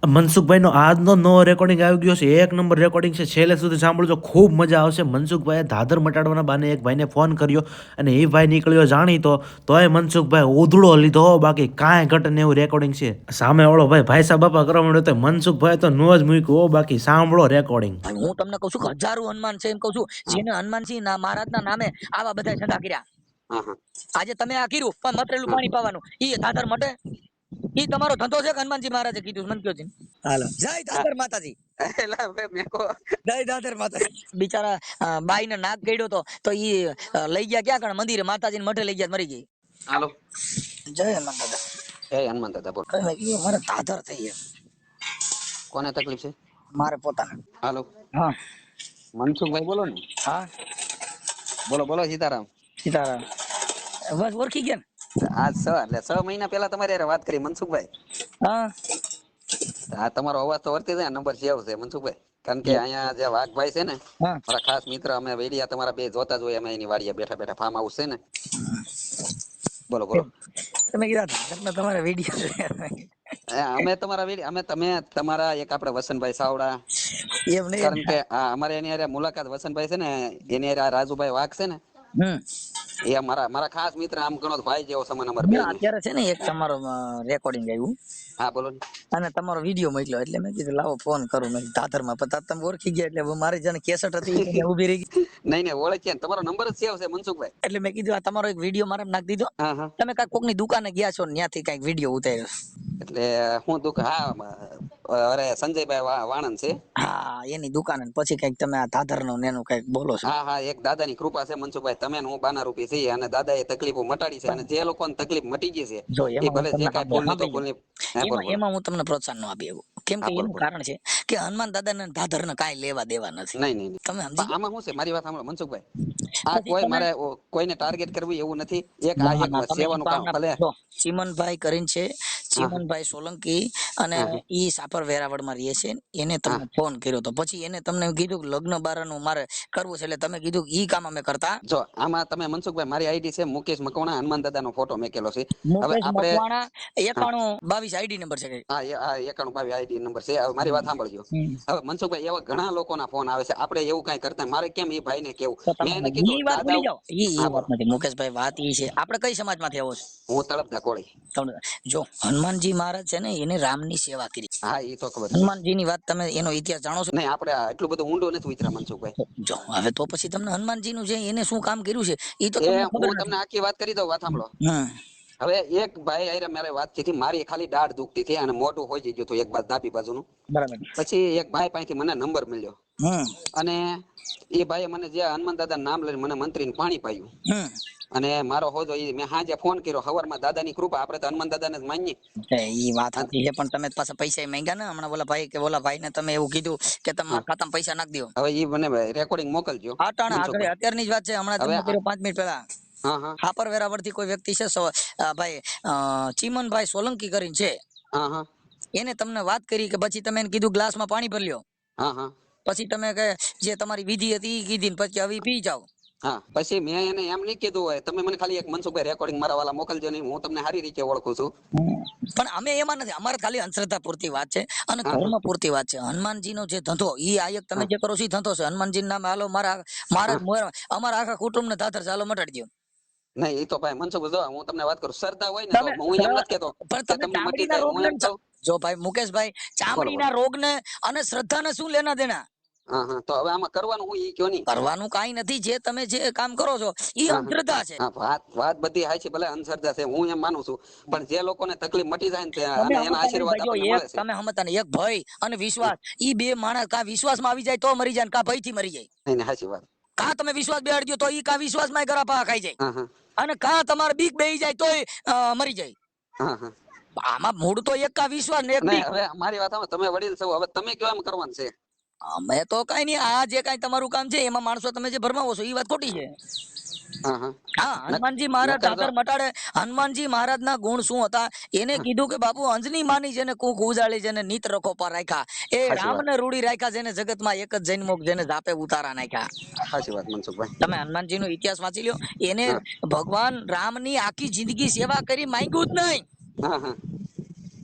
મનસુખભાઈનો આજનો નવો રેકોર્ડિંગ આવી ગયો છે. એક નંબર રેકોર્ડિંગ છે. છેલ્લે સુધી સાંભળજો, ખૂબ મજા આવશે. મનસુખભાઈએ ધાધર મટાડવાના બાને એક ભાઈને ફોન કર્યો અને એ ભાઈ નીકળ્યો જાણીતો, તોય મનસુખભાઈ ઉધડો લીધો હો, બાકી કાંઈ ઘટે ને એવું રેકોર્ડિંગ છે. સામે વાળો ભાઈ ભાઈ સાહેબ બાપા કરવા માંડ્યો તો મનસુખભાઈ તો નો જ મૂક્યું હો, બાકી સાંભળો રેકોર્ડિંગ. હું તમને કહું છું કે હજારો હનુમાન છે એમ કહું છું, જેને હનુમાનસિંહ મહારાજના નામે આવા બધા ધંધા કર્યા. આજે તમે આ કર્યું પણ મતરેલું પાણી પાવાનું, ઈ ધાધર મટે? ઈ તમારો ધંધો છે કે હનુમાનજી મહારાજે કીધું? મન કયો છે. હાલો, જય ધાધર માતાજી. જય ધાધર માતાજી. બિચારા બાઈ ને નાક ગયડ્યો તો ઈ લઈ ગયા ક્યાં કણ મંદિરે, માતાજીને મઠે લઈ ગયા, મરી ગઈ. હાલો, જય હનુમાન દાદા. જય હનુમાન દાદા. બોલ, મારે ધાધર થઈ છે. કોને તકલીફ છે? મારે પોતાને. હાલો, હા મનસુખભાઈ બોલો ને. હા બોલો બોલો. સીતારામ. સીતારામ. બસ ઓળખી ગયા ને? આજ એટલે 6 મહિના પહેલા તમારી હારે વાત કરી મનસુખભાઈ. હા આ તમારો અવાજ તો વર્તી જાય, નંબર સેવ છે મનસુખભાઈ. કારણ કે અહીંયા જે વાઘભાઈ છે ને, હા મારા ખાસ મિત્ર, અમે વેડિયા તમારા બે જોતા જ હોય, અમે એની વાડીએ બેઠા બેઠા ફાર્મ હાઉસ છે ને. બોલો બોલો. તમે કીધા ધાધરના તમારા વિડીયો અમે તમારા અમે તમે તમારા એક આપણે વસંતભાઈ સાવડા, એમ નહીં. કારણ કે અમારે એની હારે મુલાકાત વસંતભાઈ છે ને, એની હારે રાજુભાઈ વાઘ છે ને, એ મારા ખાસ મિત્ર, આમ ગણો તો ભાઈ જેવો સમાન અમાર બે. અત્યારે છે ને એક તમારો રેકોર્ડિંગ આવ્યું. હા બોલો. અને તમારો વિડીયો મોકલ્યો એટલે મેં કીધું લાવો ફોન કરું. મેં ધાધર માં પછી તમે ઓળખી ગયા એટલે મારી જેને કેસેટ હતી એ ઉભી રહી ગઈ. નહીં ઓળખ્યા, તમારો નંબર જ સેવ છે મનસુખભાઈ. એટલે મેં કીધું આ તમારો એક વિડીયો મારે નાખી દીધો. તમે કાંઈક કોકની દુકાને ગયા છો, ત્યાંથી કાંઈક વિડીયો ઉતાર્યો. એટલે હું દુકાન, હા અરે સંજયભાઈ વાણંદ છે. હા એની દુકાને પછી કઈક તમે આ ધાધર નું એનું કઈક બોલો છો. હા એક દાદાની કૃપા છે મનસુખભાઈ, તમે હું બાના રૂપી છીએ અને દાદા એ તકલીફો મટાડી છે, અને જે લોકોને તકલીફ મટી ગઈ છે એ ભલે જે કાંઈ ફૂલ ની તો ફૂલ ની. એમાં હું તમને પ્રોત્સાહન નો આપી એવું, કેમ કે એનું કારણ છે કે હનુમાન દાદા ને ધાધર ને કાંઈ લેવા દેવા નથી. નહીં તમે સમજી. આમાં શું છે, મારી વાત સાંભળો મનસુખભાઈ, આ કોઈ મારે કોઈને ટાર્ગેટ કરવું એવું નથી. એક આ એક સેવાનું કામ ભલે. ચીમનભાઈ કરીને છે, ચીમનભાઈ સોલંકી, અને ઈ સાપર વેરાવળ માં રહે છે. એને તમને ફોન કર્યો તો પછી એને તમને કીધું કે લગ્ન બારાનું મારે કરવું છે, એટલે તમે કીધું ઈ કામ અમે કરતા. જો આમાં તમે મનસુખભાઈ, મારી આઈડી છે મુકેશ મકવાણા, હનુમાન દાદા નો ફોટો મેકેલો છે. હવે આપણે 9122 આઈડી નંબર છે. હા 9122 આઈડી નંબર છે. હવે મારી વાત સાંભળજો. હવે મનસુખભાઈ, એવા ઘણા લોકોના ફોન આવે છે, આપણે એવું કઈ કરતા મારે કેમ એ ભાઈ ને કેવું? મેં એને કીધું ઈ વાત ભૂલી જાઓ. ઈ વાત નથી મુકેશભાઈ, વાત ઈ છે આપણે કઈ સમાજમાંથી આવો છો? હું તળપદા કોળી. જો હનુમાનજી મહારાજ છે ને, એને રામની સેવા કરી. હા એ તો ખબર. હનુમાનજી ની વાત તમે એનો ઇતિહાસ જાણો છો? નહીં, આપણે એટલું બધું ઊંડું નથી ઉતર્યા મનસુખભાઈ. જો હવે તો પછી તમને હનુમાનજી નું છે એને શું કામ કર્યું છે એ તો હું તમને આખી વાત કરી દઉં, વાત સાંભળો. હવે એક ભાઈ આયરે મારે વાત થઈ, મારી ખાલી દાઢ દુખતી હતી અને મોઢું હોઈ ગયું હતું એક બાજુ, ડાબી બાજુનું. બરાબર. પછી એક ભાઈ પાસેથી મને નંબર મળ્યો, અને એ ભાઈએ મને જે હનુમાન દાદા નામ લઈને મને મંત્રીને પાણી પાયું. અને મારો હોજો ઈ મેં હાજે ફોન કર્યો હવારમાં, દાદાની કૃપા, આપણે તો હનુમાન દાદાને જ માનીએ. ઈ વાત હતી છે, પણ તમે પાછા પૈસા માંગ્યા ને હમણાં ઓલા ભાઈ ને તમે એવું કીધું કે તમારા ખાતામાં પૈસા નાખી દો. હવે ઈ મને રેકોર્ડિંગ મોકલજો. અત્યારની જ વાત છે, હમણાં તમે કર્યો 5 મિનિટ પહેલા. હાપર વેરાવળ થી કોઈ વ્યક્તિ છે ભાઈ ચીમનભાઈ સોલંકી કરીને છે, એને તમને વાત કરી કે પછી તમે એને કીધું ગ્લાસમાં પાણી ભરી લ્યો. પછી તમે કે જે તમારી વિધિ હતી ઈ કીધી, પછી હવે પી જાવ. હા પછી મેં એને એમ નહીં કીધું હોય, તમે મને ખાલી એક મનસુખભાઈ રેકોર્ડિંગ મારા વાલા મોકલજો નહીં, હું તમને સારી રીતે ઓળખું છું. પણ અમે એમાં નથી, અમારે ખાલી અંધશ્રદ્ધા પૂરતી વાત છે અને ધર્મ પૂરતી વાત છે. હનુમાનજી નો જે ધંધો, ઈ આયક તમે જે કરો છો ઈ ધંધો છે. હનુમાનજી નામ હાલો મારા અમારા આખા કુટુંબ ને ધાધર ચાલો મટાડી દો. નહીં એ તો ભાઈ મનસુખભાઈ, હું તમને વાત કરું, શ્રદ્ધા હોય ને તો હું એમ નથી કેતો કે તમને મટી જાય. હું એમ કહું, જો ભાઈ મુકેશભાઈ, ચામડીના રોગ ને અને શ્રદ્ધા ને શું લેના દેના? તો હવે આમાં કરવાનું હું ઈ કયો નહીં. કરવાનું કાઈ નથી, જે તમે જે કામ કરો છો ઈ અંધશ્રદ્ધા છે. વાત બધી હાચી, ભલે અંધશ્રદ્ધા છે, હું એમ માનું છું, પણ જે લોકોને તકલીફ મટી જાય ને અને એના આશીર્વાદ આપણને મળે છે. તમે સમજતા ને, એક ભય અને વિશ્વાસ, ઈ બે માણસ કા વિશ્વાસમાં આવી જાય તો મરી જાય, કા ભયથી મરી જાય. નહીં હાચી વાત. કા તમે વિશ્વાસ બેહાડજો તો ઈ કા વિશ્વાસમાં ગરા પા ખાઈ જાય, અને કા તમારે બીક બેહી જાય તોય મરી જાય. આમાં મૂળ તો એક કા વિશ્વાસ ને એક બીક. હવે મારી વાત સાંભળો, તમે વડીલ છો, હવે તમે કેમ કરવાનું છે? અમે તો કઈ નહીં, આ જે કઈ તમારું કામ છે એમાં માણસો તમે જે ભરમાવો છો એ વાત ખોટી છે. હનુમાનજી મહારાજ ધાધર મટાડે. હનુમાનજી મહારાજ ના ગુણ શું હતા? એને કીધું કે બાપુ અંજની માની જેને કુક ઉજાળી, જેને નીત રખો પર રાખ્યા, એ રામ ને રૂડી રાખ્યા, જેને જગત માં એક જ જન્મો, જેને જાપે ઉતારા નાખ્યા. સાચી વાત મનસુખભાઈ. તમે હનુમાનજી નો ઇતિહાસ વાંચી લ્યો, એને ભગવાન રામ ની આખી જિંદગી સેવા કરી, માંગ્યું જ નહીં.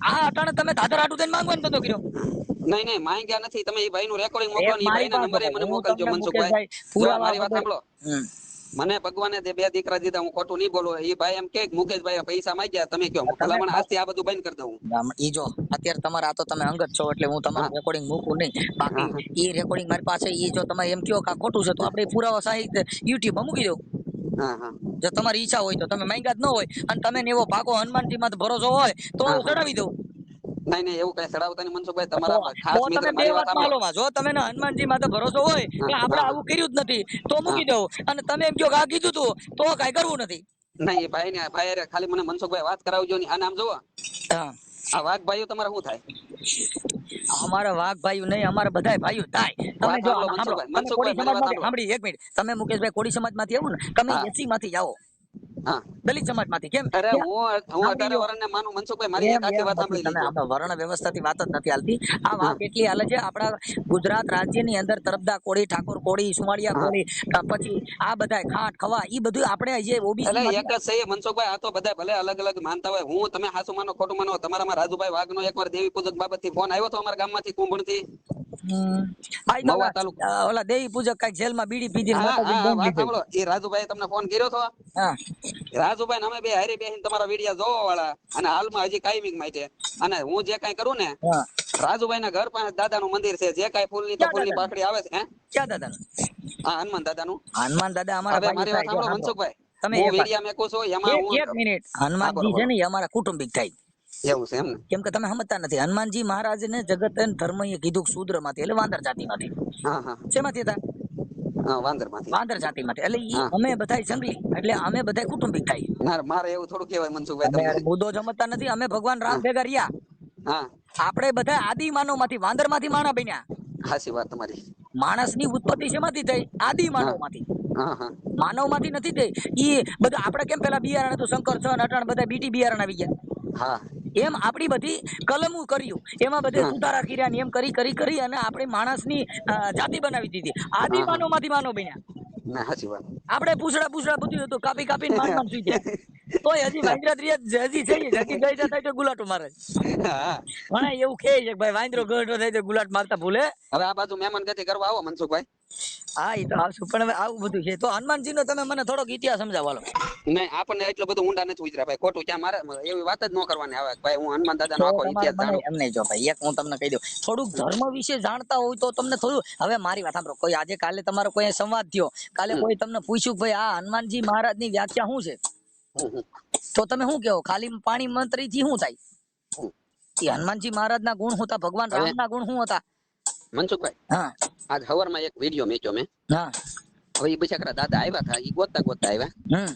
આ અટાણે તમે ધાધર આટું થઈને માંગવાનો ધંધો કર્યો? નહીં માંગ્યા નથી. તમે એ ભાઈ નું રેકોર્ડિંગ મોકલો ને, એ મારી ભાઈના નંબરે મને મોકલજો મનસુખભાઈ. જો મારી વાત સાંભળો, મને ભગવાને જે 2 દીકરા દીધા, હું ખોટું નહીં બોલું. એ ભાઈ એમ કે મુકેશભાઈ પૈસા માંગ્યા, તમે કયો ભલામણ આજથી આ બધું બંધ કરી દઉં. ઈ જો અત્યારે તમારા આ તો તમે અંગત છો એટલે હું તમારું રેકોર્ડિંગ મૂકું નહીં. બાકી ઈ રેકોર્ડિંગ મારી પાસે, ઈ જો તમે એમ કહો કે આ ખોટું છે તો આપણે પુરાવા સહિત યુટ્યુબ માં મૂકી દઉં. જો તમારી ઈચ્છા હોય તો. તમે માંગ્યા જ ન હોય અને તમે એવો પાકો હનુમાનજી માં ભરોસો હોય તો હું ચડાવી દઉં. નહીં એવું કઈ ચડાવતા નહીં મનસુખભાઈ. તમારા ખાસ મિત્ર મારી વાત સાંભળો. જો તમે હનુમાનજી માં ભરોસો હોય કે આપણે આવું કર્યું જ નથી તો મૂકી દઉં, અને તમે એમ કહો કે આ કીધું તું તો કઈ કરવું નથી. નહીં ભાઈ ને ભાઈ ખાલી મને મનસુખભાઈ વાત કરાવજો ને. આ નામ જોવો, આ વાઘ ભાઈઓ તમારે શું થાય? અમારા વાઘ ભાઈઓ નહીં, અમારા બધા ભાઈઓ થાય. તમે જો સાંભળી 1 મિનિટ, તમે મુકેશભાઈ કોળી સમાજ માંથી આવો ને, તમે એસી માંથી જાઓ, દલિત સમાજ માંથી. કેમ? અરે હું 18 વર્ષને માનું મનસુખભાઈ, મારી એક આખી વાત સાંભળી લીધી. તમે વર્ણ વ્યવસ્થાથી વાત જ નથી હાલતી. આ વાત એટલી હાલે છે આપણા ગુજરાત રાજ્યની અંદર તરફદા કોળી, ઠાકોર કોળી, સુમાળિયા કોળી, પછી આ બધા ખાટ ખવા, ઈ બધું આપણે જે ઓબીસી એટલે એક જ છે મનસુખભાઈ. આ તો બધા ભલે અલગ અલગ માનતા હોય. હું તમે હાસુ માનો ખોટું માનો, તમારામાં રાજુભાઈ વાઘનો એકવાર દેવી પૂજક બાબતથી ફોન આવ્યો તો અમારા ગામમાંથી કુંભણથી. ઓલા દેવી પૂજક કઈક જેલમાં બીડી પીધી. એ રાજુભાઈ તમને ફોન કર્યો તો? રાજુભાઈ અમે બે હારી બેહીને તમારા વિડિયો જોવા વાળા, અને હાલમાં હજી કાયમિક માટે. અને હું જે કઈ કરું ને, રાજુભાઈ ના ઘર પાસે દાદા નું મંદિર છે. જે કઈ ફૂલની તો ફૂલની પાકડી આવે છે. ક્યાં દાદા? હા, હનુમાન દાદા નું. હનુમાન દાદા અમારા મારી વાત સાંભળો મનસુખભાઈ, તમે વિડિયો મેકો છો એમાં હું 1 મિનિટ, હનુમાનજી છે ને અમારા કુટુંબિક થાય. એવું છે એમ ને? કેમ કે તમે સમજતા નથી. હનુમાનજી મહારાજ ને જગત ધર્મ એ કીધું શૂદ્ર માંથી, એટલે વાંદર જાતિ માંથી. શેમાંથી હતા? વાંદર જાતિ માંથી. એટલે અમે બધા જંગલી, એટલે અમે બધા કુટુંબિક થાય. મારે એવું થોડું કહેવાય મનસુખભાઈ, મુદ્દો સમજતા નથી. અમે ભગવાન રામ ભેગા રહ્યા. આપણે બધા આદિ માનવ માંથી, વાંદર માંથી માણા બન્યા. સાચી વાત તમારી. માણસ ની ઉત્પત્તિ શેમાંથી થઈ? આદિ માનવ માંથી. માનવ માંથી નથી થઈ. ઈ બધું આપણે કેમ પેલા બિયારણ હતું, શંકર છ અટાણ બધા બીટી બિયારણ આવી ગયા. એમ આપણી બધી કલમો કર્યું, એમાં બધે સુધારા કર્યા ને એમ કરી કરી કરી અને આપણે માણસની જાતિ બનાવી દીધી. આદિ માનવ માંથી માનવ બન્યા. આપણે પૂછડા બધું હતું, કાપી કાપીને માનવ સુઈ ગયા. તોય હજી વાંદરા હજી થઈ ગઈ થાય તો ગુલાટો મારે. ઘણા એવું કહે છે ભાઈ વાંદરો ગઢો થાય તો ગુલાટ મારતા ભૂલે. હવે આ બાજુ મહેમાન ગતિ કરવા આવો મનસુખભાઈ. હા, એ તો આવશું, પણ હવે આવું બધું છે. તો હનુમાનજી નો તમે મને થોડોક ઇતિહાસ સમજાવવાનો. નહીં, આપણને એટલો બધો ઊંડા નથી ઉતર્યા ભાઈ. ખોટું ક્યાં મારે એવી વાત જ ન કરવાની આવે ભાઈ. હું હનુમાન દાદા નો આખો ઇતિહાસ જાણું. એમ નહીં જો ભાઈ, એક હું તમને કહી દઉં, થોડુંક ધર્મ વિશે જાણતા હોય તો તમને થોડું. હવે મારી વાત સાંભળો, કોઈ આજે કાલે તમારો કોઈ સંવાદ થયો, કાલે કોઈ તમને પૂછ્યું ભાઈ આ હનુમાનજી મહારાજ ની વ્યાખ્યા શું છે, તો તમે શું કહો? ખાલી પાણી મંત્રી થી શું થાય? એ હનુમાનજી મહારાજ ના ગુણ હતા, ભગવાન રામ ના ગુણ શું હતા મનસુખભાઈ? હા, આજ સવારમાં એક વિડિયો મેક્યો મેં. હા, હવે એ બિચારા દાદા આવ્યા હતા, એ ગોતતા ગોતતા આવ્યા.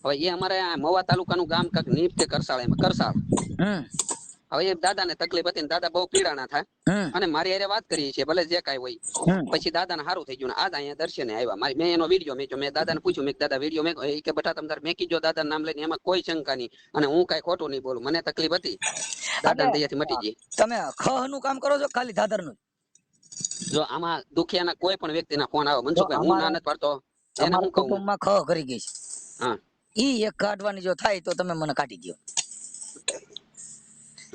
હવે એ અમારે મવા તાલુકાનું ગામ કાક નીપ કે કરસાળ, એમાં કરસાળ. હવે એ દાદા ને તકલીફ હતી, દાદા બહુ પીડાણા થાય, અને મારી હારે વાત કરી છે, ભલે જે કઈ હોય. પછી દાદા ને સારું થઈ ગયું, આજ અહીંયા દર્શને આવ્યા. મેં એનો વિડીયો મેક્યો. મેં દાદા ને પૂછ્યું, મેં દાદા વિડીયો મેં કે બેટા તમે તાર મેકી જો દાદા નામ લઈને, એમાં કોઈ શંકા નહીં, અને હું કઈ ખોટું નહીં બોલું. મને તકલીફ હતી, દાદા ને દયાથી મટી ગઈ. તમે ખ નું કામ કરો છો ખાલી દાદર નું? જો આમાં દુખિયાના કોઈ પણ વ્યક્તિના ફોન આવે મનસુખભાઈ, હું ના નથી પાડતો, એને હું કહું કુટુંબમાં ખ કરી ગઈ છે. હા, ઈ એક કાઢવાની જો થાય તો તમે મને કાઢી દો.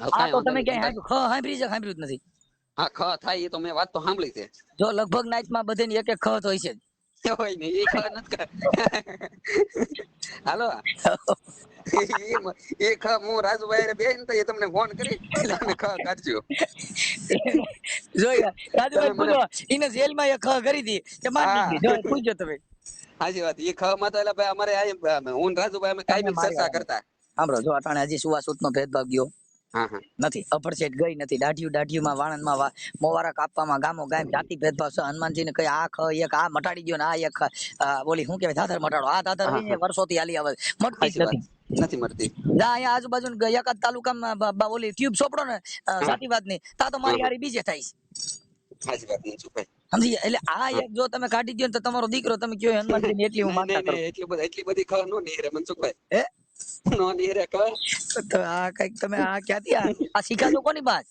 આ તો તમે ક્યાંય ખ સાંભળી છે? સાંભળ્યું જ નથી. હા, ખ થાય એ તો મેં વાત તો સાંભળી છે. જો લગભગ નાઈટ માં બધે એક એક ખ તો હોય છે હોય ને, એ ખ નથી. હાલો, એ ખ હું રાજુભાઈ બેન તો એ તમને ફોન કરી તમે ખ કાઢજો. જોઈ રાજુભાઈ પૂછો, એને જેલમાં એ ખ કરી દી કે માર દીધી. પૂછજો તમે. હાજી વાત. એ ખ માં તો એટલે ભાઈ અમારે હું રાજુભાઈ અમે કાયમી ચર્ચા કરતા. સાંભળો, જો અટાણે હજી સુવાસુત નો ભેદભાવ ગયો નથી, અપરસેટ ગઈ નથી. દાઢીમાં વાણંદમાં મોવારા કાપવામાં ગામો ગામ જાતિ ભેદભાવ છે. હનુમાનજી ને કઈ આ ખ એક આ મટાડી ગયો ને આ એક બોલી શું કેવાય દાદર મટાડો. આ દાદર વર્ષોથી હાલી આવે, મટતી જ નથી મળતી. અહીંયા આજુબાજુ એકાદ તાલુકામાં ઓલી ટ્યુબ સોપડો ને જાતિવાદ ની, તા તો મારી હારી બીજે થાય છે. સમજી? એટલે આ એક જો તમે કાઢી દો ને તો તમારો દીકરો, તમે કયો હનુમાનજી ને એટલી હું માંગતા કરું. એટલી બધી ખબર નો નહીં રે મનસુખભાઈ. હે નો નહીં રે ખબર તો આ કઈક તમે આ ક્યાંથી આ શીખાતો કોની વાત?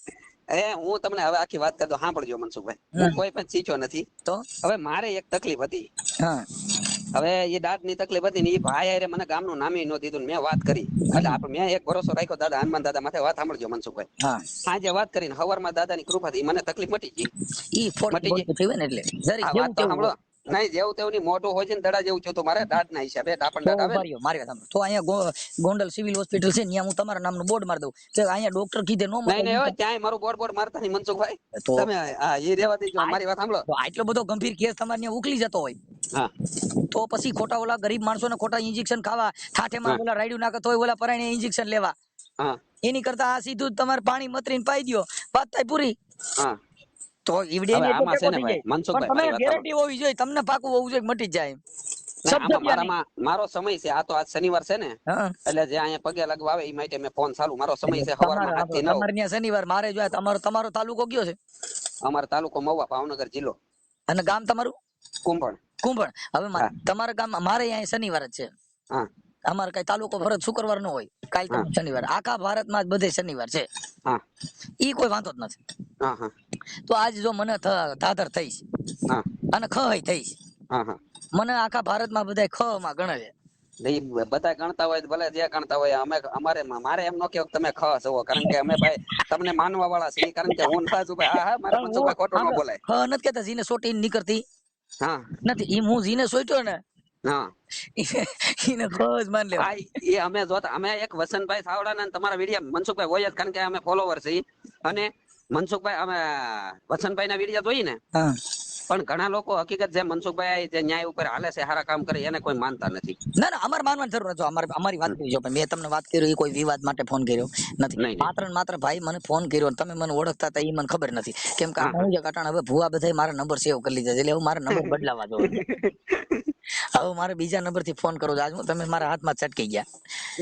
હું તમને હવે આખી વાત કરતો સાંભળજો મનસુખભાઈ. હું કોઈ પણ શીખ્યો નથી. તો હવે મારે એક તકલીફ હતી. હવે એ દાંત ની તકલીફ હતી ને એ ભાઈ હારે મને ગામનું નામે ન દીધું ને મેં વાત કરી એટલે આપણે મેં એક ભરોસો રાખ્યો દાદા હનુમાન દાદા માથે વાત સાંભળજો મનસુખભાઈ આજે વાત કરીને હવારમાં દાદાની કૃપાથી મને તકલીફ મટી ગઈ ઈ મટી ગઈ થયું ને એટલે આ વાત તો સાંભળો નહીં જેવું તેવું ની મોટું હોય છે ને દડા જેવું થયું તો મારે દાંત ના હિસાબે ડાપણ દાંત આવે મારી વાત સાંભળો તો અહીંયા ગોંડલ સિવિલ હોસ્પિટલ છે ત્યાં હું તમારા નામનું બોર્ડ મારી દઉં કે અહીંયા ડોક્ટર કીધે નો નહીં નહીં ત્યાંય મારું બોર્ડ મારતા નહીં મનસુખભાઈ તમે એ રેવા દેજો મારી વાત સાંભળો આટલો બધો ગંભીર કેસ તમારે ત્યાં ઉકલી જતો હોય હા તો પછી ખોટા ઓલા ગરીબ માણસો ને ખોટા ઇન્જેક્શન ખાવા ઠાઠેમાં ઓલા રાયડું નાખે તોય ઓલા પરાણે ઇન્જેક્શન લેવા એની કરતા આ સીધું તમારે પાણી મતરીને પાઈ દ્યો વાત થાય પૂરી તો ગેરંટી હોવી જોઈએ તમને પાકું હોવું જોઈએ મટી જાય મારો સમય છે આ તો આજ શનિવાર છે ને એટલે જે અહીંયા પગે લગવા આવે એ માટે મેં ફોન ચાલુ મારો સમય છે સવારમાં 8 થી 9 તમારે ત્યાં શનિવાર મારે જો તમારો તાલુકો કયો છે અમારો તાલુકો મહુવા ભાવનગર જિલ્લો અને ગામ તમારું કુંભણ હવે તમારા ગામમાં મારે અહીંયા શનિવાર જ છે હા અમારે કઈ તાલુકો ફરજ શુક્રવાર નો હોય કાલ શનિવાર આખા ભારતમાં જ બધે શનિવાર છે ઈ કોઈ વાંધો જ નથી તો આજ જો મને ધાધર થઈશ અને ખહઈ થઈશ મને આખા ભારતમાં બધા ખ માં ગણે છે બધા ગણતા હોય ભલે જે ગણતા હોય મારે એમ નો કે તમે ખ છો કારણ કે અમે ભાઈ તમને માનવા વાળા છીએ કારણ કે હું સાચું ભાઈ હા મારે મનસુખભાઈ ખોટું ન બોલાય ખ નથી કેતા જીને સોટી નીકળતી હા નથી ઈ હું જીને સોટ્યો ને હા એને ખોજ માન લે એ અમે જોતા અમે એક વસંતભાઈ સાવડા ને તમારા વિડીયો મનસુખભાઈ હોય જ કારણ કે અમે ફોલોવર છીએ અને મનસુખભાઈ અમે વસંતભાઈ ના વિડીયો જોઈ ને પણ ઘણા લોકો હકીકત જે મનસુખભાઈ જે ન્યાય ઉપર હાલે છે સારા કામ કરે એને કોઈ માનતા નથી ના અમારે માનવાની જરૂર નથી અમારી વાત કરી મેં તમને વાત કરી એ કોઈ વિવાદ માટે ફોન કર્યો નથી માત્ર ભાઈ મને ફોન કર્યો તમે મને ઓળખતા હતા એ મને ખબર નથી કેમ કે હું જે કટાણ હવે ભુવા બધા મારા નંબર સેવ કરી લીધા એટલે હું મારા નંબર બદલાવા દો હવે મારે બીજા નંબર થી ફોન કરો આજ તમે મારા હાથમાં ચટકી ગયા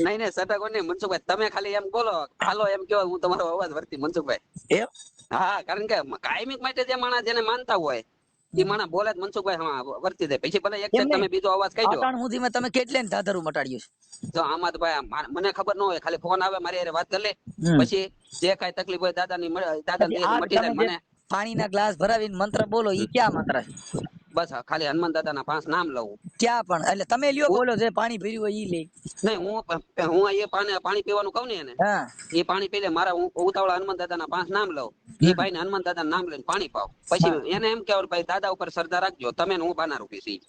નહીં સટકો નહીં મનસુખભાઈ તમે ખાલી એમ બોલો હાલો એમ કહો હું તમારો અવાજ વર્તી મનસુખભાઈ એમ હા કારણ કે કાયમિક માટે જે માણસ જેને માનતા હોય એ માણસ બોલે જ મનસુખભાઈ હા વર્તી દે પછી ભલે એક તમે બીજો અવાજ કહી દો સુધીમાં તમે કેટલે ધાધરું મટાડ્યું જો આમાં તો ભાઈ મને ખબર ન હોય ખાલી ફોન આવે મારી હારે વાત કરી લે પછી જે કઈ તકલીફ હોય દાદાની મટી જાય મને પાણીના ગ્લાસ ભરાવીને મંત્ર બોલો ઈ ક્યાં મંત્ર બસ ખાલી હનુમાન દાદાના 5 નામ લઉં ક્યાં પણ એટલે તમે લ્યો બોલો જે પાણી ભર્યું હોય ઈ લે નહીં હું એ પાણી પીવાનું કહું ને એને એ પાણી પી લે મારા હું ઉતાવળા હનુમાન દાદાના 5 નામ લઉં એ ભાઈ ને હનુમાન દાદા નામ લઈને પાણી પાવ પછી એને એમ કેવું ભાઈ દાદા ઉપર શ્રદ્ધા રાખજો તમે હું બાના રૂપી છી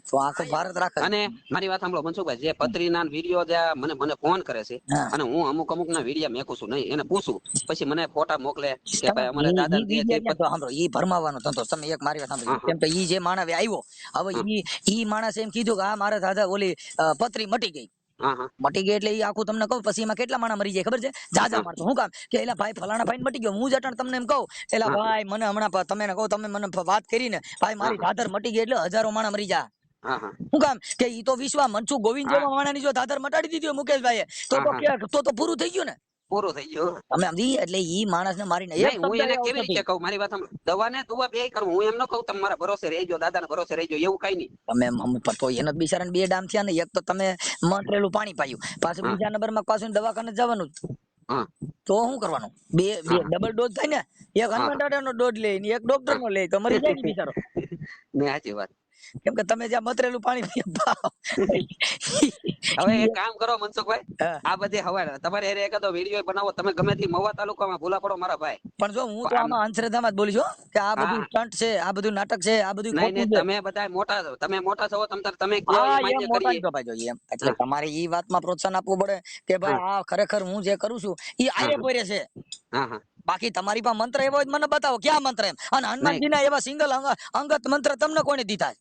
તો આખો ભારત રાખે અને મારી વાત સાંભળો મનસુખભાઈ જે પત્રીના વિડીયો જે મને ફોન કરે છે અને હું અમુક ના વિડીયો મેકું છું નહીં એને પૂછું પછી મને ફોટા મોકલે કે ભાઈ અમારે દાદા સાંભળો ઈ ભરમાવાનો ધંધો તમે એક મારી વાત સાંભળો કેમ કે ઈ જે માણસ આવ્યો હવે ઈ માણસ એમ કીધું કે આ મારા દાદા ઓલી પત્રી મટી ગઈ મટી ગઈ એટલે આખું તમને કહું પછી એમાં કેટલા માણસ મરી જાય ખબર છે જાજા માણસો શું કામ કે એલા ભાઈ ફલાણા ભાઈ મટી ગયો હું જટણ તમને એમ કહું એલા ભાઈ મને હમણાં તમે કહું તમે મને વાત કરીને ભાઈ મારી દાદર મટી ગઈ એટલે હજારો માણસ મરી જા શું કામ કે ઈ તો વિશ્વા મનસુખ ગોવિંદ જેવા માણસની જો દાદર મટાડી દીધી મુકેશભાઈ તો પૂરું થઈ ગયું ને પૂરું થઈ ગયું તમે સમજી એટલે ઈ માણસ ને મારીને હું એને કેવી રીતે કહું મારી વાત દવા ને દવા બે કરું હું એમ ન કહું તમારા ભરોસે રહેજો દાદાના ભરોસે રહેજો એવું કઈ નહીં તમે તો એને બિચારાને 2 ડામ થયા ને એક તો તમે મંત્રેલું પાણી પાયું પાછું બીજા નંબરમાં પાછું દવાખાને જવાનું તો શું કરવાનું બે ડબલ ડોઝ થાય ને એક હનુમાન દાદાનો ડોઝ લે એક ડોક્ટર નો લે તો મરી જાય બિચારો ને સાચી વાત કેમ કે તમે જ્યાં મતરેલું પાણી હવે એક કામ કરો મનસુખભાઈ આ બધી હવારે તમારે એક તો વિડીયો બનાવો તમે ગમે તે મહુવા તાલુકામાં ભૂલા પડો મારા ભાઈ પણ જો હું તો આમાં અંધશ્રદ્ધામાં જ બોલી છું કે આ બધું સ્ટન્ટ છે આ બધું નાટક છે આ બધું નહીં તમે બધા મોટા છો તમે એટલે તમારે ઈ વાતમાં પ્રોત્સાહન આપવું પડે કે ભાઈ આ ખરેખર હું જે કરું છું ઈ આરે પોરે છે બાકી તમારી પાસે મંત્ર એવો જ મને બતાવો ક્યાં મંત્ર એમ અને હનુમાનજી ના એવા સિંગલ અંગત મંત્ર તમને કોને દીધા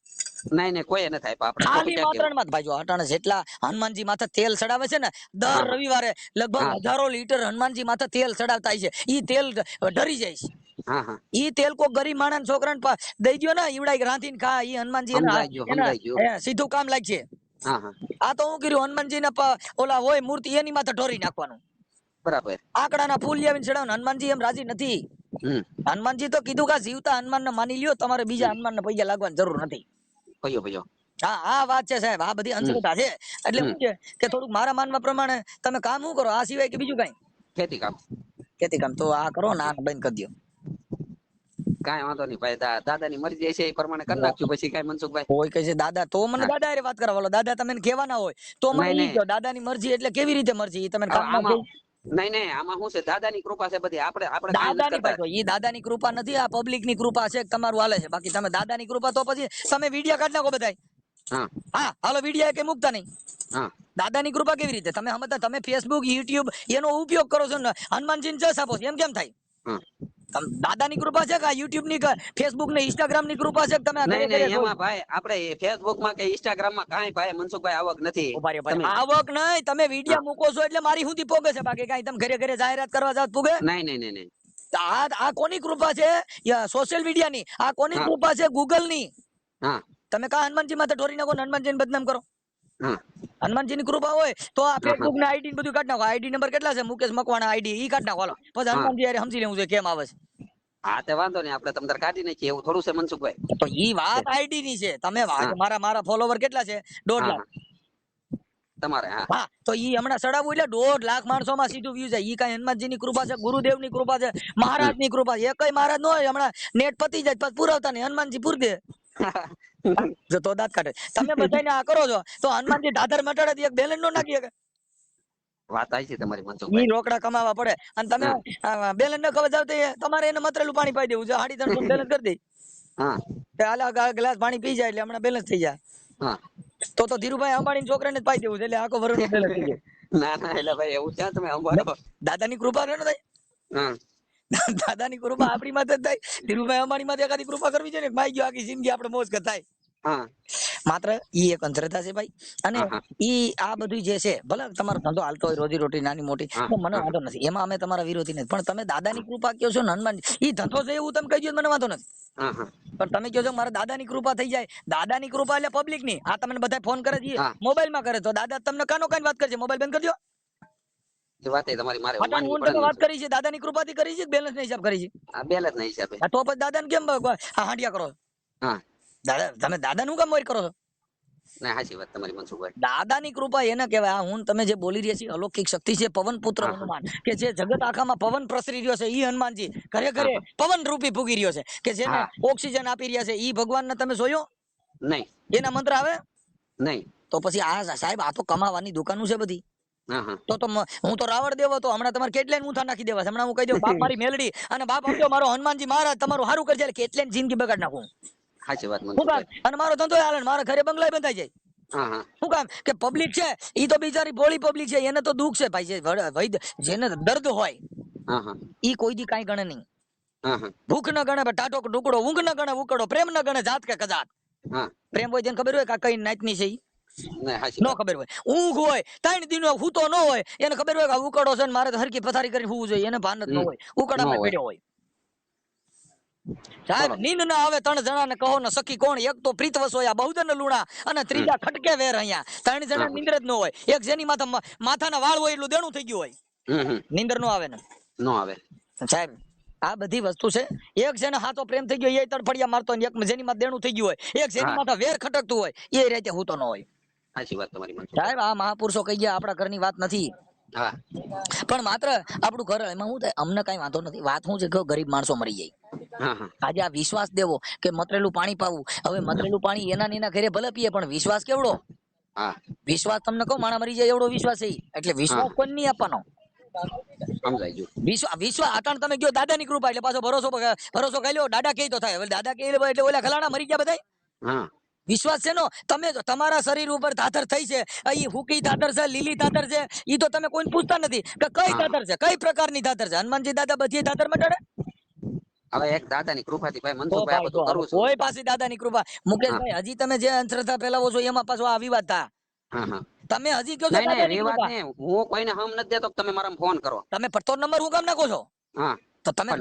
નહીં કોઈ ન થાય ખાલી માત્રામાં ભાઈ જો અટાણે જેટલા હનુમાનજી માથે તેલ ચડાવે છે ને દર રવિવારે લગભગ હજારો લીટર હનુમાનજી માથે તેલ ચડાવતા છે ઈ તેલ ડરી જાય છે ઈ તેલ કોઈ ગરીબ માણસ છોકરાને દઈ દો ને ઈવડાઈ રાંધીને ખા ઈ હનુમાનજી સીધું કામ લાગશે આ તો હું કર્યું હનુમાનજી ના ઓલા હોય મૂર્તિ એની માથે ઢોરી નાખવાનું બરાબર આંકડાના ફૂલ લાવીને ચડાવવાનું હનુમાનજી એમ રાજી નથી હનુમાનજી તો કીધું કે જીવતા હનુમાન ને માની લ્યો તમારે બીજા હનુમાન ને પૈસા લાગવાની જરૂર નથી હા વાત છે સાહેબ આ બધી અંધશ્રદ્ધા છે એટલે શું છે કે થોડુંક મારા માનવા પ્રમાણે તમે કામ શું કરો આ સિવાય કે બીજું કઈ ખેતી કામ તો આ કરો ને આ બંધ કરી દો કાંઈ વાંધો નહીં ભાઈ, દાદાની મરજી છે એ પ્રમાણે કરી નાખશું પછી કાંઈ મનસુખભાઈ. કોઈ કહે છે દાદા, તો મને દાદા હારે વાત કરવા, દાદા તમે કહેવાના હોય તો મને ઈ કહો, દાદાની મરજી એટલે કેવી રીતે મરજી, ઈ તમે કામમાં કહો. નહીં આમાં શું છે, દાદાની કૃપા છે બધી, આપણે દાદાની ભાઈ ઈ દાદાની કૃપા નથી, આ પબ્લિક ની કૃપા છે, તમારું હાલે છે. બાકી તમે દાદાની કૃપા તો પછી તમે વિડિયો કાઢ નાખો બધાય. હા હાલો, વિડિયો કે મુકતા નહીં. દાદાની કૃપા કેવી રીતે તમે સમજતા? તમે ફેસબુક યુટ્યુબ એનો ઉપયોગ કરો છો ને હનુમાનજી ને જસ આપો છો, એમ કેમ થાય? દાદાની કૃપા છે કે યુટ્યુબ ની ફેસબુક ને ઇન્સ્ટાગ્રામ ની કૃપા છે? તમે એમાં ભાઈ આપણે ફેસબુક માં કે ઇન્સ્ટાગ્રામ માં કાંઈ ભાઈ મનસુખભાઈ આવક નથી. આવક નહીં, તમે વિડિયો મૂકો છો એટલે મારી સુધી પોગે છે, બાકી કાંઈ તમે ઘરે ઘરે જાહેરાત કરવા જાવ પૂગે નહીં. આ કોની કૃપા છે? સોશિયલ મીડિયા ની. આ કોની કૃપા છે? ગૂગલ ની. તમે કા હનુમાનજી માથે ઢોરી નાખો, હનુમાનજી ને બદનામ કરો. હનુમાનજી ની કૃપા હોય તો આ ફેસબુક ના આઈડી બધું કાઢ નાખો. આઈડી નંબર કેટલા છે? મુકેશ મકવાણા આઈડી, ઈ કાઢ નાખો. પછી હનુમાનજી યાર સમજી લેવું છે કેમ આવે છે. હા તે વાંધો નહીં, આપણે તમને કાઢી નાખીએ એવું થોડું છે મનસુખભાઈ. તો ઈ વાત આઈડી ની છે. તમે મારા ફોલોવર કેટલા છે? 1.5 લાખ તમારે. હા તો ઈ હમણાં ચડાવવું એટલે 1.5 લાખ માણસો માં સીધું વ્યૂ જાય. ઈ કઈ હનુમાનજી ની કૃપા છે, ગુરુદેવ ની કૃપા છે, મહારાજ ની કૃપા છે? એકય મહારાજ નો હોય હમણાં નેટ પતી જાય પછી પુરાવતા નહીં, હનુમાનજી પૂર દે. જો તો દાંત કાઢે. તમે બધાને આ કરો છો તો હનુમાનજી દાદર મટાડે એક બેલેન્સ નો નાખી શકે. વાત આવી છે તમારી મનસુખભાઈ. ઈ રોકડા કમાવા પડે અને તમે બેલેન્સ ન ખબર જાવ તો તમારે એને મતરેલું પાણી પાઈ દેવું છે. 350 બેલેન્સ કરી દે. હાલ ગ્લાસ પાણી પી જાય એટલે હમણાં બેલેન્સ થઈ જાય. તો ધીરુભાઈ અંબાણી છોકરાને જ પાઈ દેવું છે એટલે આખો વર્ષ બેલેન્સ થઈ જાય. ના એટલે ભાઈ એવું ક્યાં તમે અંબાડો. દાદાની કૃપા રહે ને થાય. દાદાની કૃપા આપણી માથે જ થાય. ધીરુભાઈ અંબાણી માથે એકાદી કૃપા કરવી છે ને, માઈ ગયો આખી જિંદગી આપણે મોજ થાય. માત્ર ઈ એક અંધશ્રદ્ધા છે ભાઈ. અને ઈ આ બધું જે છે, ભલે તમારો ધંધો હાલતો હોય, રોજી રોટી નાની મોટી, તો મને વાંધો નથી, એમાં અમે તમારા વિરોધી નથી. પણ તમે દાદાની કૃપા કહો છો ને હનુમાન, ઈ ધંધો છે એવું તમે કહી દો મને વાંધો નથી. પણ તમે કહો છો મારા દાદાની કૃપા થઈ જાય. દાદાની કૃપા એટલે પબ્લિક ની. આ તમને બધા ફોન કરે છે, મોબાઈલ માં કરે, તો દાદા તમને કાનો કાન વાત કરશે? મોબાઈલ બંધ કરજો. વાત કરી છે દાદાની કૃપાથી કરી છે, બેલેન્સ ના હિસાબ કરી છે. બેલેન્સ ના હિસાબે. તો પછી દાદાને કેમ હાંડિયા કરો? દાદા તમે દાદાનું કામ કરો છો? દાદાની કૃપા એને કહેવાય. હું તમે જે બોલી રહ્યા છીએ અલૌકિક શક્તિ છે, પવન પુત્ર હનુમાન, કે જે જગત આખામાં પવન પ્રસરી રહ્યો છે, ઈ હનુમાનજી ઘરે ઘરે પવન રૂપી ફૂગી રહ્યો છે, કે જેને ઓક્સિજન આપી રહ્યા છે. ઈ ભગવાન ને તમે જોયો નહીં? એના મંત્ર આવે નહીં? તો પછી આ સાહેબ આ તો કમાવાની દુકાનો છે બધી. તો હું તો રાવણ દેવો તો હમણાં તમારે કેટલાય ઊંધા નાખી દેવા. હમણાં હું કહી દઉં બાપ મારી મેલડી અને બાપ સમજો મારો હનુમાનજી મહારાજ તમારું સારું કરશે, કેટલાય જિંદગી બગાડ નાખું. સાચી વાત. અને મારો ધંધો હાલે, મારા ઘરે બંગલા બંધાઈ જાય. શું કામ? કે પબ્લિક છે ઈ તો બિચારી ભોળી પબ્લિક છે, એને તો દુઃખ છે ભાઈ. જેને દર્દ હોય ઈ કોઈ દી કાંઈ ગણે નહીં. ભૂખ ન ગણે, ટાટો ટુકડો, ઊંઘ ન ગણે, ઉકડો, પ્રેમ ન ગણે, જાત કે કજાત. પ્રેમ હોય જેને ખબર હોય કે કઈ નાતની છે, નો ખબર હોય. ઊંઘ હોય 3 દિનો હૂતો ન હોય, એને ખબર હોય કે ઉકડો છે મારે તો હરકી પથારી કરી હોવું જોઈએ, એને ભાન જ ન હોય, ઉકડામાં પડ્યો હોય. સાહેબ નીંદ ના આવે 3 જણા ને કહો ને સખી કોણ? એક તો પ્રીત વસોયા બહુદન લુણા અને ત્રીજા ખટકે વેર અહીંયા. 3 જણા નીંદર જ ન હોય. એક જેની માથાના વાળ હોય એટલું દેણું થઈ ગયું હોય, નીંદર નો આવે ને નો આવે. સાહેબ આ બધી વસ્તુ છે. એક જેને હાથો પ્રેમ થઈ ગયો એ તડફડિયા મારતો હોય, એક જેની માં દેણું થઈ ગયું હોય, એક જેની માથા વેર ખટકતું હોય, એ રીતે હૂતો ન હોય. સાચી વાત તમારી. સાહેબ આ મહાપુરુષો કહી ગયા, આપણા ઘરની વાત નથી. પણ માત્ર આપણું ઘર, એમાં શું થાય અમને કઈ વાંધો નથી. વાત શું છે કે ગરીબ માણસો મરી જાય. આજે આ વિશ્વાસ દેવો કે મતરેલું પાણી પાવું. હવે મતરેલું પાણી એના ઘરે ભલે પીએ, પણ વિશ્વાસ કેવડો? વિશ્વાસ તમને કહું માણા મરી જાય એવડો વિશ્વાસ છે. એટલે વિશ્વાસ કોઈ નહીં આપવાનો. વિશ્વાસ આટણ તમે કયો દાદાની કૃપા એટલે પાછો ભરોસો કહી લો. દાદા કહી તો થાય, હવે દાદા કહી એટલે ઓલા ખલાણા મરી ગયા બધા. વિશ્વાસ છે નો તમે તમારા શરીર ઉપર ધાધર થઈ છે, ઈ હુકી ધાધર છે, લીલી ધાધર છે, ઈ તો તમે કોઈને પૂછતા નથી કે કઈ ધાધર છે, કઈ પ્રકારની ધાધર છે. હનુમાનજી દાદા બધી ધાધર મટાડે. હવે એક દાદાની કૃપાથી ભાઈ મનસુખભાઈ આ બધું કરું છું. કોઈ પાસે દાદાની કૃપા. મુકેશભાઈ હજી તમે જે અંધશ્રદ્ધા ફેલાવો છો એમાં પાછો આ વિવાદ થા. તમે હજી કહો છો દાદાની કૃપા. હું કોઈને હમ નથી દેતો, તમે મારા ફોન કરો. તમે પડતો નંબર હું કામ નાખો છો? તો તમે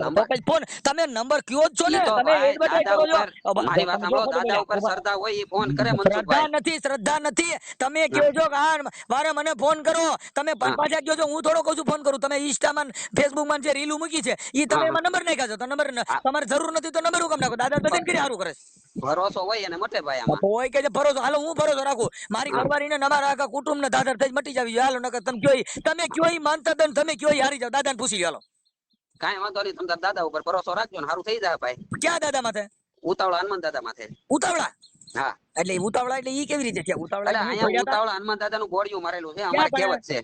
ફોન તમે નંબર કયો જ છો ને, તમે એડવર્ટાઇઝ કરો છો. મારી વાત સાંભળો, દાદા ઉપર શ્રદ્ધા હોય એ ફોન કરે મનસુખભાઈ. શ્રદ્ધા નથી. તમે કહો છો કે વારે મને ફોન કરો, તમે પાછા કહો છો હું થોડો કહું છું ફોન કરું. તમે ઇન્સ્ટામાં ફેસબુકમાં જે રીલું મૂકી છે એ તમે એમાં નંબર નાખ્યા છો. તો નંબર તમારે જરૂર નથી તો નંબર હું કામ નાખો? દાદા બધાને કરી સારું કરે છે. ભરોસો હોય એને મટે ભાઈ. આમાં હોય કે ભરોસો. હાલો હું ભરોસો રાખું, મારી ઘરવાળીને અમારા આખા કુટુંબ ને દાદર થઈ મટી જાવી. હાલો નકર તમે કયો માનતા દન, તમે કયો હારી જાવ. દાદાને પૂછી હાલો. કાંઈ વાંધો નહીં, તમે તારા દાદા ઉપર ભરોસો રાખજો ને સારું થઈ જાય ભાઈ. ક્યાં દાદા માથે? ઉતાવળા હનુમાન દાદા માથે. ઉતાવળા? હા. એટલે ઉતાવળા એટલે ઈ કેવી રીતે છે? ઉતાવળા એટલે અહીંયા ઉતાવળા હનુમાન દાદાનું ગોળિયું મારેલું છે, અમારે કહેવત છે.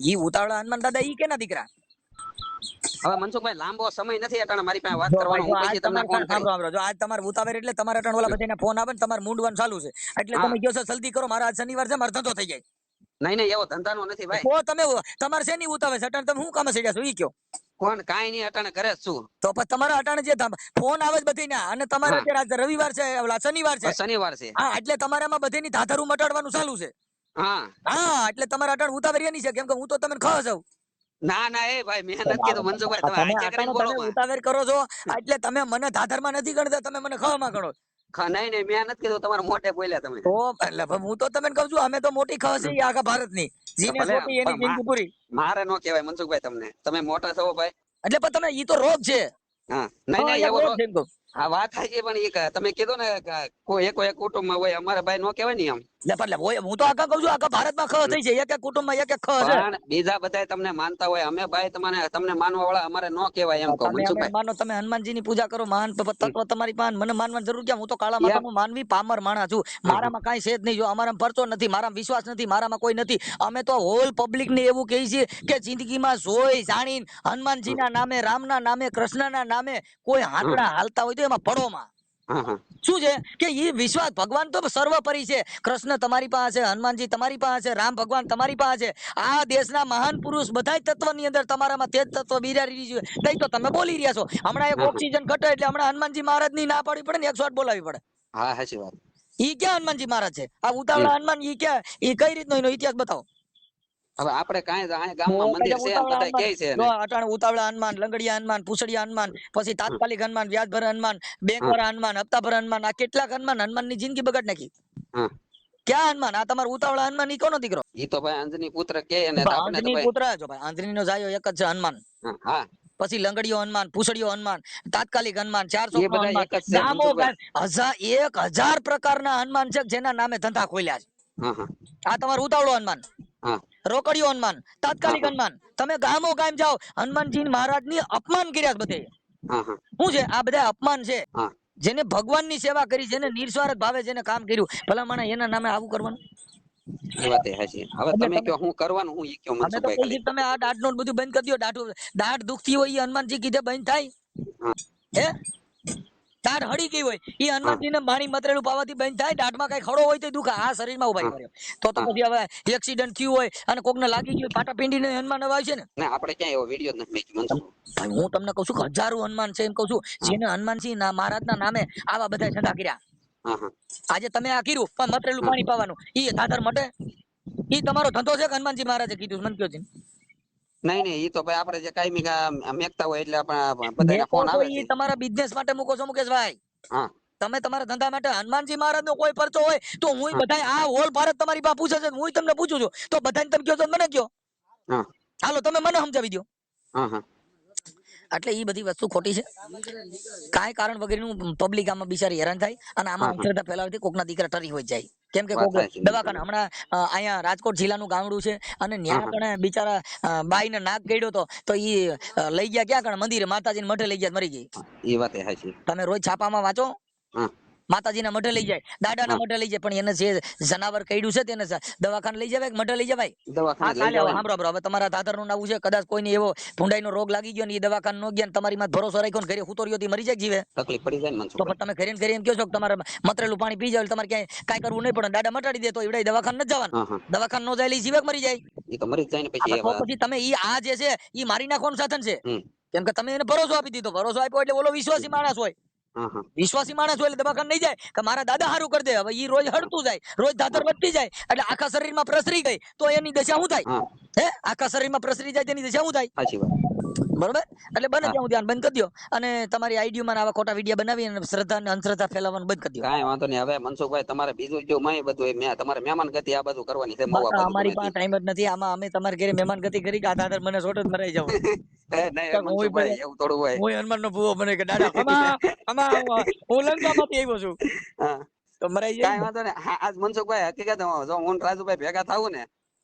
ઈ ઉતાવળા હનુમાન દાદા ઈ કેના દીકરા? હવે મનસુખભાઈ લાંબો સમય નથી અટાણે મારી પાસે વાત કરવાનો, હું પછી તમને ફોન કરું. જો આજ તમારે ઉતાવળ એટલે તમારા અટાણ ઓલા બધાને ફોન આવે ને તમારે મૂંડવાનું ચાલુ છે, એટલે તમે કહો છો જલ્દી કરો, મારા આજ શનિવાર છે, મારો ધંધો થઈ જાય. નહીં નહીં, એવો ધંધાનો નથી ભાઈ. તો તમે તમારે શેની ઉતાવળ છે? અટાણે તમે શું કામ છે ઈ કયો? કોણ કાંઈ નહીં, અટાણે ઘરે જ છું. તો પછી તમારા અટાણે જે ફોન આવે છે બધી ના, અને તમારે અત્યારે રવિવાર છે, ઓલા શનિવાર છે. શનિવાર છે. હા, એટલે તમારામાં બધીની ધાધરું મટાડવાનું ચાલુ છે. હા હા, એટલે તમારા અટાણ ઉતાવળ એની છે, કેમ કે હું તો તમને ખબર છું. ના ના એ ભાઈ મેં નથી કીધું મનસુખભાઈ, તમે આંચે કરીને બોલો. ઉતાવળ કરો છો એટલે તમે મને ધાધરમાં નથી ગણતા, તમે મને ખવામાં ગણો. નહીં નહીં, મેં નથી કીધું, તમારા મોઢે બોલ્યા તમે. તો એટલે હું તો તમને કહું છું, અમે તો મોટી ખબર છે આખા ભારતની. જીને મોટી એની જિંદગી પૂરી. મારે નો કહેવાય મનસુખભાઈ, તમને તમે મોટા છો ભાઈ. એટલે પણ તમે ઈ તો રોગ છે. હા નહીં નહીં, એવો રોગ. હા વાત થાય છે, પણ એ તમે કીધું ને કોઈ એક કુટુંબમાં હોય, અમારા ભાઈ નો કહેવાય ને એમ. એટલે હું તો આખા કહું છું, આખા ભારતમાં ખબર થઈ છે, એક એક કુટુંબમાં એક એક ખબર છે. પણ બીજા બધા તમને માનતા હોય, અમે ભાઈ તમને માનવા વાળા અમારે નો કહેવાય એમ કહું મનસુખભાઈ. માનો તમે હનુમાનજીની પૂજા કરો, મહાન તત્વ તમારી પાસે, મને માનવાની જરૂર ક્યાં? હું તો કાળા માતાનું માનવી પામર માણસ છું, મારામાં કાંઈ છે જ નહીં. જો અમારામાં પરચો નથી, મારામાં વિશ્વાસ નથી, મારામાં કોઈ નથી. અમે તો હોલ પબ્લિક ને એવું કહીએ છીએ કે જિંદગીમાં જોઈ જાણીને હનુમાનજીના નામે, રામના નામે, કૃષ્ણના નામે કોઈ હાંકડા હાલતા હોય તો એમાં પડોમાં શું છે કે એ વિશ્વાસ. ભગવાન તો સર્વોપરી છે. કૃષ્ણ તમારી પાસે, હનુમાનજી તમારી પાસે, રામ ભગવાન તમારી પાસે, આ દેશના મહાન પુરુષ બધા તત્વની અંદર તમારામાં તેજ તત્વ બિરાડી રહ્યું છે. નહીં તો તમે બોલી રહ્યા છો. હમણાં એક ઓક્સિજન ઘટે એટલે હમણાં હનુમાનજી મહારાજ ની ના પાડવી પડે ને, 108 બોલાવી પડે. હા સાચી વાત. ઈ ક્યાં હનુમાનજી મહારાજ છે? આ ઉતાવળા હનુમાન ઈ ક્યાં? ઈ કઈ રીતનો એનો ઇતિહાસ બતાવો. હવે આપણે કાંઈ ગામમાં મંદિર છે એમ બધા કહે છે. જો અટાણે ઉતાવળા હનુમાન, લંગડિયા હનુમાન, પૂછડિયા હનુમાન, પછી તાત્કાલિક હનુમાન, વ્યાજભર હનુમાન, બેંકવાળા હનુમાન, હપ્તાભર હનુમાન, આ કેટલાક હનુમાન ની જિંદગી બગાડ નાખી. ક્યાં હનુમાન? આ તમારું ઉતાવળા હનુમાન ઈ કોનો દીકરો? ઈ તો ભાઈ આંજની પુત્ર કે, અને આપણે તો ભાઈ પુત્ર જો ભાઈ આંજની નો જાયો એક જ છે, હનુમાન. હા, પછી લંગડીયો હનુમાન, પૂછડીયો હનુમાન, તાત્કાલિક હનુમાન, 400 હનુમાન, 1000 પ્રકારના હનુમાન છે જેના નામે ધંધા ખોલ્યા છે. આ તમારું ઉતાવળો હનુમાન, રોકડિયો હનુમાન, તાત્કાલિક હનુમાન. તમે ગામો ગામ જાઓ, હનુમાનજી મહારાજ ની અપમાન કર્યા બધે. શું છે આ બધા અપમાન છે? જેને ભગવાન ની સેવા કરી, જેને નિસ્વાર્થ ભાવે જેને કામ કર્યું, ભલા મને એના નામે આવું કરવાનું? એ વાત હાચી. હવે તમે કયો હું કરવાનું, હું ઈ કયો મનસુખભાઈ ખાલી. તમે આ દાઢ નો બધું બંધ કરી દો. દાઢ દુખતી હોય એ હનુમાનજી કીધે બંધ થાય? હે દાઢ હળી ગઈ હોય એ હનુમાનજી ને પાણી મતરેલું પાવાથી બંધ થાય? દાઢમાં કઈ ખડો હોય તો દુખે, આ શરીરમાં ઉભા કર્યો તો પછી હવે એક્સિડન્ટ થયું હોય અને કોકને લાગી ગયું, પાટા પીંડીને હનુમાન આવે છે ને. ના આપણે ક્યાં એવો વિડિયો નથી મેક્યો મનસુખ. હું તમને કહું છું કે હજારો હનુમાન છે એમ કહું છું, જેને હનુમાનજી મહારાજના નામે આવા બધા ધંધા કર્યા. આજે તમે આ કર્યું પણ મતરેલું પાણી પાવાનું, ઈ ધાધર મટે? ઈ તમારો ધંધો છે કે હનુમાનજી મહારાજે કીધું? મન કયો છે. નહીં નહીં, ઈ તો ભાઈ આપણે જે કાયમી મેકતા હોય એટલે આપણા બધાના ફોન આવે છે. ઈ તમારા બિઝનેસ માટે મૂકો છો મુકેશભાઈ. તમે તમારા ધંધા માટે હનુમાનજી મહારાજ નો કોઈ પરચો હોય તો હું બધા આ હોલ ભારત તમારી પાસે પૂછે છે, હું તમને પૂછું છું, તો બધાને તમે કહો છો મને કયો. હાલો તમે મને સમજાવી દો. એટલે એ બધી વસ્તુ ખોટી છે. કાંઈ કારણ વગરનું પબ્લિક આમાં બિચારી હેરાન થાય અને આમાં અંધશ્રદ્ધા ફેલાવતી કોકના દીકરા ટરી હોય જાય. કેમ કે દવાખાના હમણાં અહીંયા રાજકોટ જિલ્લાનું ગામડું છે અને ત્યાં કણે બિચારા બાઈ ને નાક ગળ્યો તો ઈ લઈ ગયા ક્યાં કણે? મંદિરે, માતાજીને મઠે લઈ ગયા, મરી ગઈ. એ વાત સાચી. તમે રોજ છાપામાં વાંચો, માતાજીના મઠે લઈ જાય, દાદાના મઠે લઈ જાય, પણ એને જે જનાવર કઈડ્યું છે તેને દવાખાને લઈ જવાય, મઠે લઈ જવાય? સાંભળો, હવે તમારા દાદર નું નાવું છે, કદાચ કોઈને એવો ભૂંડાઈનો રોગ લાગી ગયો ને એ દવાખાને નો ગયા, તમારી માં ભરોસો રાખ્યો ને ઘરે હુતોર્યો મરી જાય જીવે, તકલીફ પડી જાય. તો તમે ઘરે એમ કહો છો કે તમારે મતરેલું પાણી પી જાય, તમારે ક્યાંય કાંઈ કરવું નહીં પડે, દાડા મટાડી દે તો એવડે દવાખાને નથી જવાનું. દવાખાને નો જાય જીવે મરી જાય. એ તો મરી જાય ને પછી તમે ઈ આ જે છે એ મારી નાખવાનું સાધન છે. કેમ કે તમે એને ભરોસો આપી દીધો, ભરોસો આપ્યો એટલે ઓલો વિશ્વાસી માણસ હોય, વિશ્વાસી માણસ હોય એટલે દવાખાને નહીં જાય કે મારા દાદા હારું કરી દે. હવે ઈ રોજ હડતું જાય, રોજ દાદર વધતી જાય એટલે આખા શરીરમાં પ્રસરી ગઈ તો એની દશા શું થાય? હે આખા શરીરમાં પ્રસરી જાય તેની દશા શું થાય? સાચી વાત. બરોબર? એટલે બને ત્યાં ધ્યાન બંધ કરી દો અને તમારી આઈડીમાં આવા ખોટા વિડિયો બનાવી અને શ્રદ્ધા અને અંધશ્રદ્ધા ફેલાવવાનું બંધ કરી દો. કાંઈ વાંધો નહીં. હવે મનસુખભાઈ તમારે બીજું જો મેં બધું તમારે મહેમાન ગતિ આ બધું કરવાની છે. અમારી પાસે ટાઈમ જ નથી. આમાં અમે તમારે ઘરે મહેમાન ગતિ કરી કે દાદર મને છોટ જ મરાઈ જાવ. એવું થોડું હોય. હું હનુમાન નો ભૂવો બને કે દાદા હું લંકામાંથી આવ્યો છું તો મરાઈ જાય. કાંઈ વાંધો નહીં. આજ મનસુખભાઈ હકીકત જો હું રાજુભાઈ ભેગા થાવું ને,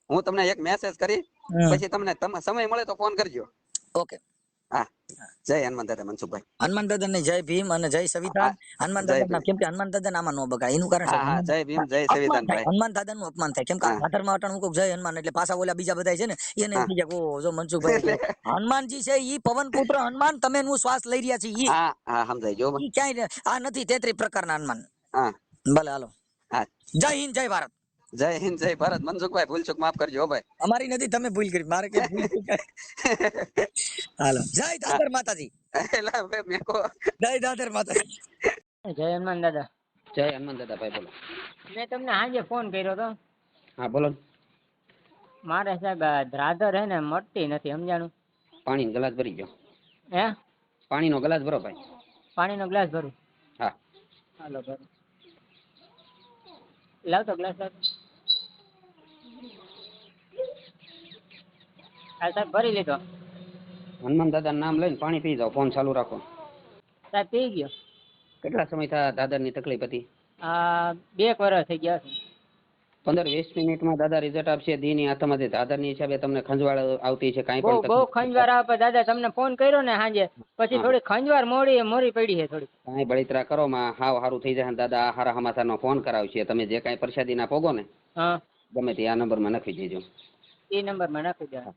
હું તમને એક મેસેજ કરી પછી તમને સમય મળે તો ફોન કરજો. ઓકે. હા જય હનુમાન દાદા મનસુખભાઈ. હનુમાન દાદા ને જય ભીમ અને જય સંવિધાન. હનુમાન જય દાદા કેમ કે હનુમાન દાદા આમાં ન બગાય એનું કારણ છે હા હા જય ભીમ જય સંવિધાન ભાઈ. હનુમાન દાદા નું અપમાન થાય કેમ કે ભાદર માં અટાણ હું કહું જય હનુમાન એટલે પાછા ઓલા બીજા બધા છે ને એને એમ થઈ જાય ઓ જો મનસુખભાઈ એટલે હનુમાનજી છે ઈ પવન પુત્ર હનુમાન તમે નું શ્વાસ લઈ રહ્યા છે ઈ હા હા સમજાય જો ઈ ક્યાંય આ નથી 33 પ્રકારના હનુમાન. હા ભલે હાલો. હા જય હિન્દ જય ભારત. જય હિન્દ જય ભારત. મનસુખભાઈ ભૂલ ચૂક માફ કરજો ભાઈ. અમારી નથી તમે ભૂલ કરી મારે કે ભૂલ હાલો જય દાદર માતાજી. એલા બે મેકો જય દાદર માતાજી. જય હનુમાન દાદા. જય હનુમાન દાદા ભાઈ બોલો. મેં તમને આજે ફોન કર્યો તો. હા બોલો. મારે સાહેબ ધ્રાધર હે ને મળતી નથી સમજાણું. પાણીનો ગ્લાસ ભરી ગયો. હે પાણીનો ગ્લાસ ભરો ભાઈ. પાણીનો ગ્લાસ ભરું. હા હાલો ભરું. લાવતો ગ્લાસ લાવતો. હા સાહેબ ભરી લીધો. હનુમાન દાદા નામ લઈને પાણી પી જાઓ. ફોન ચાલુ રાખો. સાહેબ પી ગયો. કેટલા સમય થયા દાદાની તકલીફ હતી? 2 વર્ષ થઈ ગયા છે. 15-20 મિનિટમાં દાદા રિઝલ્ટ આપશે. દીની આત્માથી દાદાની હિસાબે તમને ખંજવાળ આવતી છે કાંઈ બહુ પણ બહુ તકલીફ? ખંજવાર આવે દાદા તમને ફોન કર્યો ને સાંજે પછી થોડી ખંજવાર મોરી પડી છે થોડી. કાંઈ બળતરા કરો માં હાવ સારું થઈ જાય. દાદા હારા સમાચારનો ફોન કરાવશે. તમે જે કાંઈ પ્રસાદી ના પોગો ને હા ગમે તે આ નંબરમાં નાખી દેજો. એ નંબરમાં નાખી દો.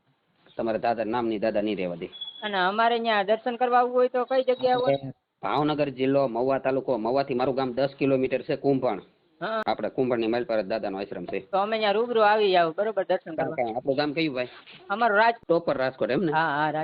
તમારે દાદા નામની દાદા નહીં રહેવા દે. અને અમારે અહીંયા દર્શન કરવા આવવું હોય તો કઈ જગ્યા હોય? ભાવનગર જિલ્લો મહુવા તાલુકો. મહુવાથી મારું ગામ 10 કિલોમીટર છે. કુંભણ. હા આપણે કુંભણની માઇલ પર દાદાનો આશ્રમ છે. તો અમે અહીંયા રૂબરૂ આવી જાવ બરોબર દર્શન કરવા. આપણું ગામ કયું ભાઈ? અમારું રાજ પ્રોપર રાજકોટ એમ ને? હા રાજ